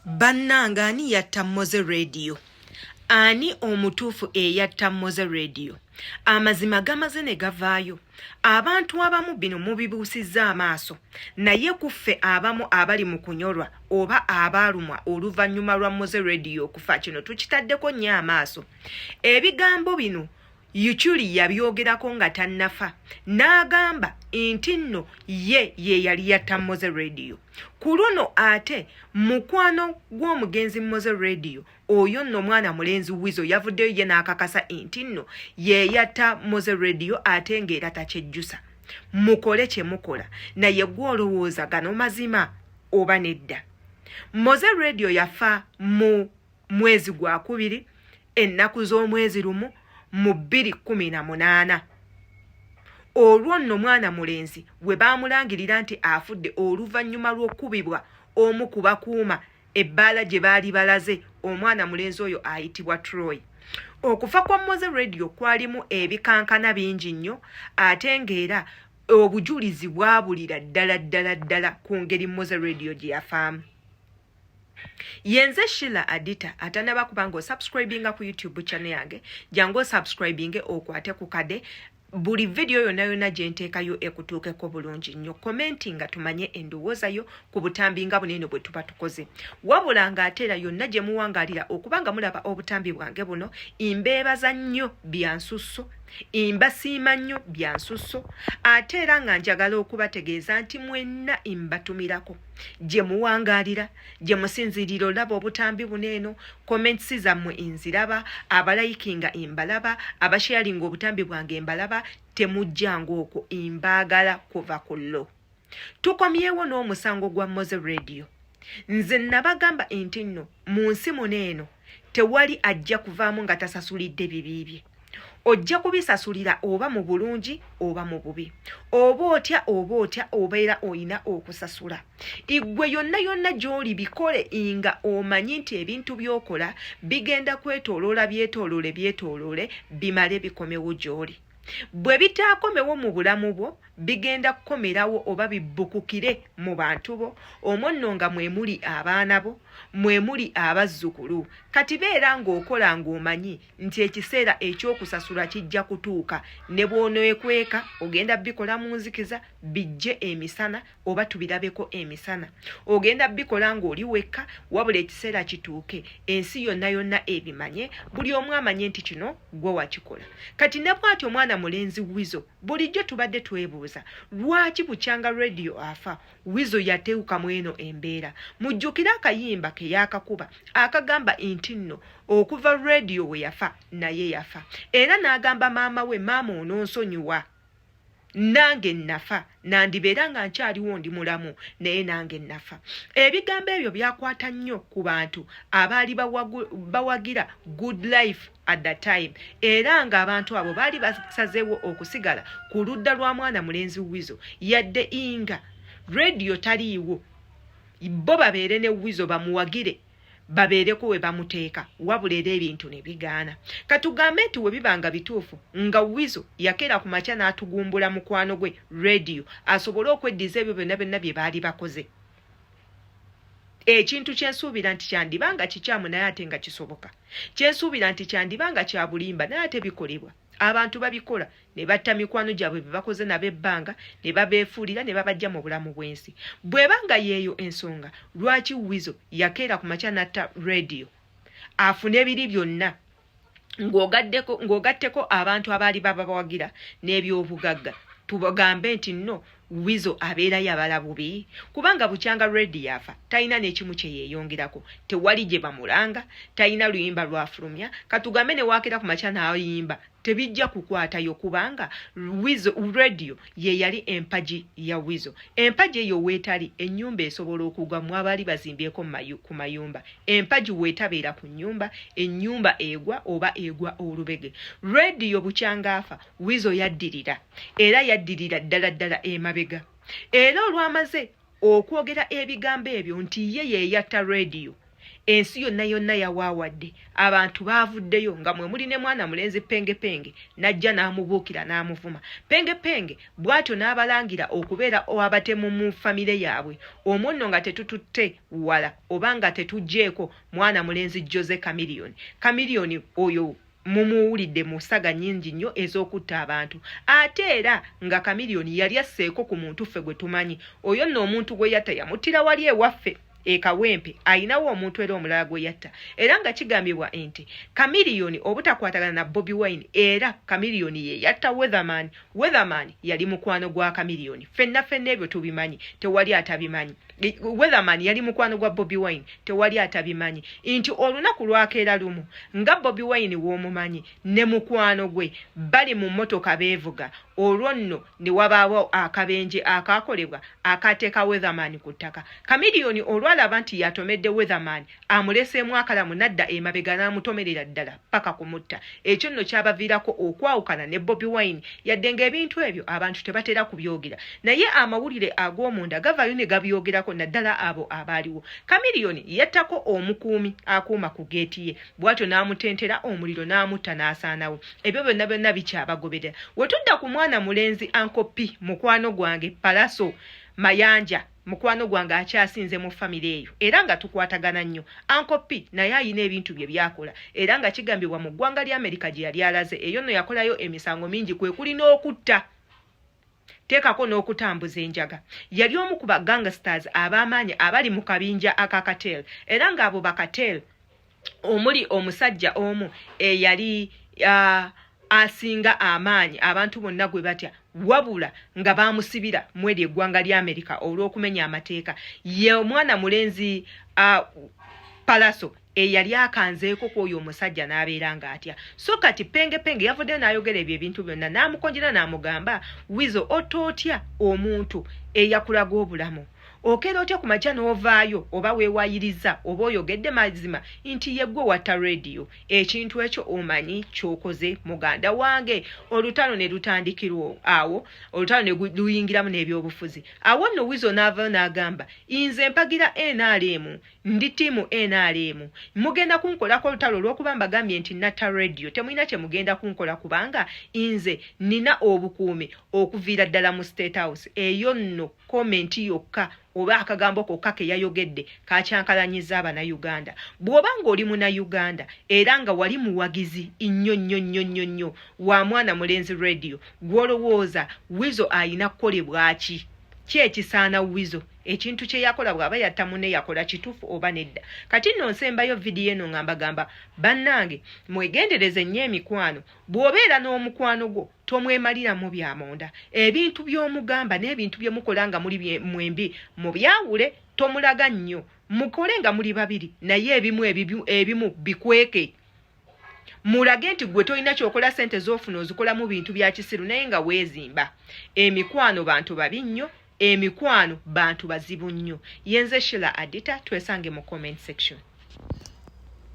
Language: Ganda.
Bannanga ani yatta Moze Radio? Ani omutuufu eyatta Moze Radio? Amazima gamaze ne gavaayo. Abantu abamu bino mubibuusizza amaaso. Naye kuffe abamu abali mu kunyolwa oba abaalumwa oluvannyuma lwa Moze Radio okufa kino tukitaddeko nnyo amaaso. Ebigambo bino Yuchuli yabyogerako nga tannafa. N'agamba nti nno ye yali yatta Moze Radio. Ku luno ate mukwano gw'omugenzi Moze Radio oyo nno mwana mulenzi Wizo yavuddeyo ye n'akakasa nti nno ye yatta Moze Radio ate ng'era takyejjusa. Mukole kye mukola naye gw'olowooza gano mazima oba nedda. Moze Radio yafa mu mwezi gwa kubiri ennaku z'omwezi lumu mu 2018. Olwo nno mwana mulenzi we baamulangirira nti afudde oluvannyuma lw'okubibwa omu ku bakuuma ebbaala gye baali balaze omwana mulenzi oyo ayitibwa Troy. Okufa kwa Moze Radio kwalimu ebikankana bingi nnyo ate ng'era obujulizi bwabulira ddala ku ngeri Moze Radio gye yafaamu. Yenze Sheila Adita atanaba kubanga subscribinga ku YouTube channel yange jango subscribinge okwate ku kade buli video yonna gye nteekayo ekutuukeko bulungi nnyo. Commentinga tumanye endowooza yo ku butambi nga bunene bwe tuba tukoze. Wabula ng'ateera yonna gye muwangalira okubanga mulaba obutambi bwange buno imbeebaza nnyo byansusso imbasiima nnyo byansusso ate era nga njagala okubategeeza nti mwenna imbatumirako gye muwangalira gye musinzirira olaba obutambi buneeno comments zammwe inziraba abalayikinga imbalaba abasharinga obutambi bwange mbalaba temujjanga okwo imbaagala kuva kullo. Tukomyewo n'omusango gwa Moze Radio. Nze nabagamba nti nno mu nsi muneeno tewali ajja kuvaamu nga tasasulidde bibiibye. Ojja kubisasulira oba mu bulungi oba mu bubi. Oba otya obeera oyina okusasula. Igwe yonna gy'oli bikole inga omanyi nti ebintu by'okola bigenda kwetooloola byetooloole bimale bikomewo gy'oli. Bwe bitaakomewo mu bulamu bwo bigenda kukomerawo oba bibbukukire mu bantu bo omwo nno nga mwemuli abaana bo mwemuli abazzukulu. Kati beera ng'okola ng'omanyi nti ekiseera eky'okusasula kijja kutuuka ne bw'onookweka ogenda bikola mu nzikiza bijje emisana oba tubirabeko emisana. Ogenda bikola ng'oli wekka wabula ekiseera kituuke ensi yonna ebimanye buli omu amanye nti kino gwe wakikola. Kati ne bw'atyo omwana mulenzi Wizo bulijjo tubadde twebuuza lwaki bukyanga Radio afa Wizo yateeuka mweno embeera. Mujjukira akayimba ke yakakuba akagamba nti nno okuva Radio we yafa naye yafa era n'agamba maama we maama ononsonyiwa nange nafa nandibeera nga nkyaliwo ndi mulamu naye nange nafa. Ebigambo ebyo byakwata nnyo ku bantu abaali bawagira good life at that time era nga abantu abo baali basazeewo okusigala ku ludda lwa mwana mulenzi Wizo yadde inga Radio taliiwo bo babeere ne Wizo bamuwagire babeereko we bamuteeka wabula era ebintu ne bigaana. Katugambe nti we bibanga bituufu nga Wizo yakeera ku makya n'atugumbula mukwano gwe Radio asobole okweddiza ebyo byonna bye baali bakoze. Ekintu kyensuubira nti kyandibanga kikyamu naye ate nga kisoboka. Kyensuubira nti kyandibanga kya bulimba naye ate bikolebwa. Abantu babikola ne batta mikwano gyabwe bye bakoze n'abebbanga ne babeefuulira ne babajja mu bulamu bw'ensi. Bw'ebanga yeeyo ensonga lwaki Wizo yakeera ku makya n'atta Radio afune ebiri byonna ng'ogatteko abantu abaali babawagira n'ebyobugagga tubagambe nti nno Wizo abeera yabala bubi kubanga bukyanga Radio yafa talina n'ekimu kye yeeyongerako tewali gye bamulanga talina luyimba lwafulumya katugambe ne waakera ku makya n'ayimba tebijja kukwatayo kubanga Wizo Radio ye yali empaji ya Wizo. Empaji eyo weetali ennyumba esobola okugwa mu abaali bazimbyeko ku mayumba. Empaji weetabeera ku nnyumba ennyumba egwa oba egwa olubege. Radio bukyanga afa Wizo yaddirira era yaddirira ddala emabega. Era olwamaze okwogera ebigambo ebyo nti ye yatta Radio ensi yonna yawaawadde abantu baavuddeyo nga mwe muli ne mwana mulenzi penge najja n'amubuukira n'amuvuma penge bw'atyo n'abalangira okubeera abatemu mu famire yaabwe omwo nno nga tetututte wala oba nga tetugjeeko mwana mulenzi Jose Chameleone oyo mumuwulidde mu saga nnyingi nnyo ez'okutta abantu ate era nga Chameleone yali asseeko ku muntu ffe gwe tumanyi oyo nno omuntu gwe yatta yamuttira wali ewaffe ekawempe ayinawo omuntu era omulala gwe yatta era nga kigambibwa enti Chameleone obutakwatagana na Bobi Wine era Chameleone ye yatta Weatherman yali mukwano gwa Chameleone fenna ebyo tubimanyi tewali atabimanyi Weatherman yali mukwano gwa Bobi Wine tewali atabimanyi nti olunaku lwakeera lumu nga Bobi Wine w'omumanyi ne mukwano gwe bali mu mmotoka beevuga olwo nno ne wabaawo akabenje akakolebwa akateeka Weatherman ku ttaka Chameleone olwalaba nti yatomedde Weatherman amuleseemu akalamu nadda emabega n'amutomerera ddala paka kumutta ekyo nno kyabaviirako okwawukana ne Bobi Wine yadde ng'ebintu ebyo abantu tebatera kubyogera naye amawulire ag'omunda gavaayo ne gabyogerako naddala abo abaaliwo Chameleone yattako omukuumi akuuma ku geeti ye bw'atyo n'amutentera omuliro n'amutta n'asaanawo ebyo byonna bikyabagoberera wetudda ku mwana mulenzi Uncle P mukwano gwange Palaso Mayanja mukwano gwange akyasinze mu famire eyo era nga tukwatagana nnyo Uncle P naye ayina ebintu bye byakola era nga kigambibwa mu ggwanga lya Amerika gye yali alaze eyo nno yakolayo emisango mingi kwe kuli n'okutta teekako n'okutambuza enjaga yali omu ku bagangsters ab'amaanyi abali mu kabinja aka Cartel era ng'abo ba Cartel omuli omusajja omu eyali asinga amaanyi abantu bonna gwe batya wabula nga bamusibira mweri eggwanga lya Amerika olw'okumenya amateeka ye omwana mulenzi Palaso eyali akanzeeko kw'oyo omusajja n'abeera ng'atya so kati penge yavudde n'ayogera ebyo ebintu byonna n'amukonjera n'amugamba Wizo otootya omuntu eyakulaga obulamu okera otya ku makya n'ovaayo oba weewayiriza oba oyogedde mazima nti yeggwe watta radio ekintu ekyo omanyi ky'okoze muganda wange olutalo ne lutandikirwa awo olutalo ne luyingiramu n'ebyobufuzi awo nno Wizo n'avaayo n'agamba nze mpagira NRM ndi tiimu NRM mugenda kunkolako olutalo olw'okuba mbagambye nti natta radio temulina kye mugenda kunkola kubanga nze nina obukuumi okuviira ddala mu State House eyo nno komenti yokka oba akagambo kokka ke yayogedde kakyankalanyiza Abannayuganda bw'oba ng'oli Munnayuganda era nga wali muwagizi nnyo wa mwana mulenzi radio gw'olowooza Wizo ayina kukolebwa ki ekisaana Wizo ekintu kye yakola bw'aba yatta munne yakola kituufu oba nedda kati nno nsembayo vidiyo eno ngambagamba bannange mwegendereze nnyo emikwano bw'obeera n'omukwano gwo tomwemaliramu byamunda ebintu by'omugamba n'ebintu bye mukola nga muli mwembi mubyawule tomulaga nnyo mukole nga muli babiri naye ebimu bikweke mulage nti gwe tolina kyokola sente z'ofuna ozikola mu bintu bya kisiru naye nga weezimba emikwano bantu babi nnyo emikwano bantu bazibu nnyo yenze Sheila Adita twesange mu comment section